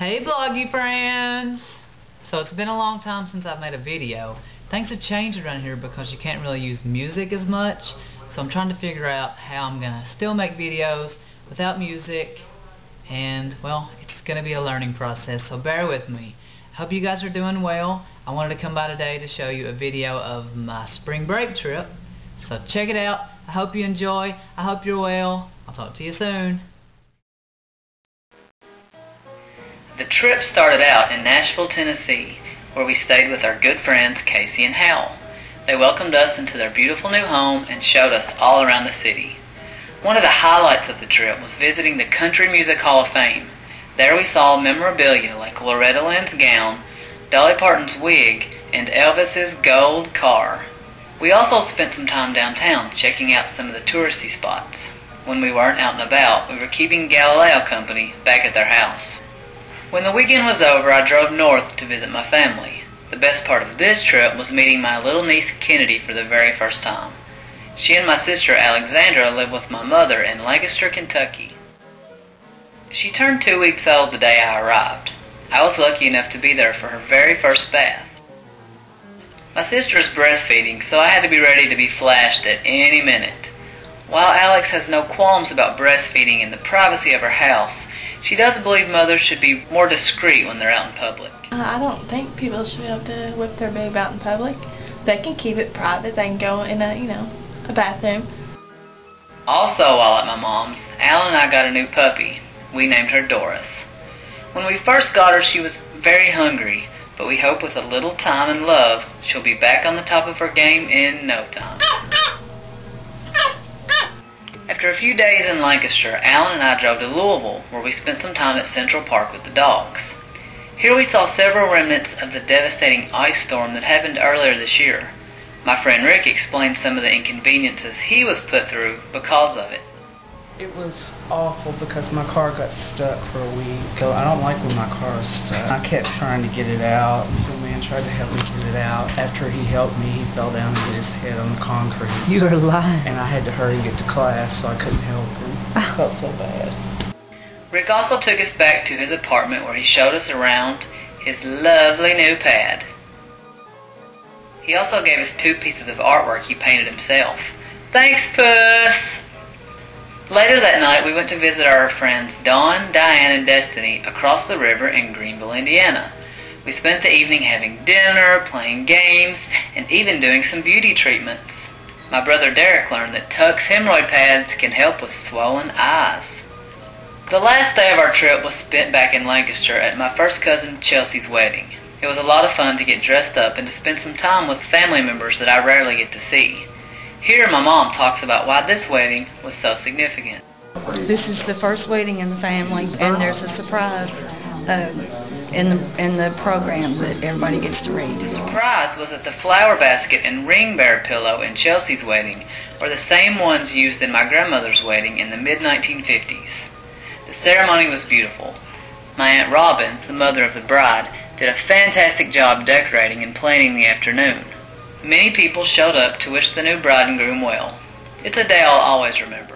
Hey Bloggy Friends! So it's been a long time since I've made a video. Things have changed around here because you can't really use music as much, so I'm trying to figure out how I'm going to still make videos without music, and well, it's going to be a learning process, so bear with me. I hope you guys are doing well. I wanted to come by today to show you a video of my spring break trip, so check it out. I hope you enjoy. I hope you're well. I'll talk to you soon. The trip started out in Nashville, Tennessee, where we stayed with our good friends Casey and Hal. They welcomed us into their beautiful new home and showed us all around the city. One of the highlights of the trip was visiting the Country Music Hall of Fame. There we saw memorabilia like Loretta Lynn's gown, Dolly Parton's wig, and Elvis's gold car. We also spent some time downtown checking out some of the touristy spots. When we weren't out and about, we were keeping Galileo company back at their house. When the weekend was over, I drove north to visit my family. The best part of this trip was meeting my little niece Kennedy for the very first time. She and my sister Alexandra live with my mother in Lancaster, Kentucky. She turned 2 weeks old the day I arrived. I was lucky enough to be there for her very first bath. My sister is breastfeeding, so I had to be ready to be flashed at any minute. While Alex has no qualms about breastfeeding in the privacy of her house, she does believe mothers should be more discreet when they're out in public. I don't think people should be able to whip their baby out in public. They can keep it private. They can go in a bathroom. Also, while at my mom's, Al and I got a new puppy. We named her Doris. When we first got her, she was very hungry, but we hope with a little time and love, she'll be back on the top of her game in no time. After a few days in Lancaster, Alan and I drove to Louisville, where we spent some time at Central Park with the dogs. Here we saw several remnants of the devastating ice storm that happened earlier this year. My friend Rick explained some of the inconveniences he was put through because of it. It was awful because my car got stuck for a week. I don't like when my car is stuck. I kept trying to get it out, and some man tried to help me get it out. After he helped me, he fell down and hit his head on the concrete. You were lying. And I had to hurry and get to class, so I couldn't help him. I felt so bad. Rick also took us back to his apartment where he showed us around his lovely new pad. He also gave us 2 pieces of artwork he painted himself. Thanks, Puss! Later that night, we went to visit our friends Dawn, Diane, and Destiny across the river in Greenville, Indiana. We spent the evening having dinner, playing games, and even doing some beauty treatments. My brother Derek learned that Tuck's hemorrhoid pads can help with swollen eyes. The last day of our trip was spent back in Lancaster at my first cousin Chelsea's wedding. It was a lot of fun to get dressed up and to spend some time with family members that I rarely get to see. Here my mom talks about why this wedding was so significant. This is the first wedding in the family, and there's a surprise in the program that everybody gets to read. The surprise was that the flower basket and ring bearer pillow in Chelsea's wedding were the same ones used in my grandmother's wedding in the mid-1950s. The ceremony was beautiful. My Aunt Robin, the mother of the bride, did a fantastic job decorating and planning the afternoon. Many people showed up to wish the new bride and groom well. It's a day I'll always remember.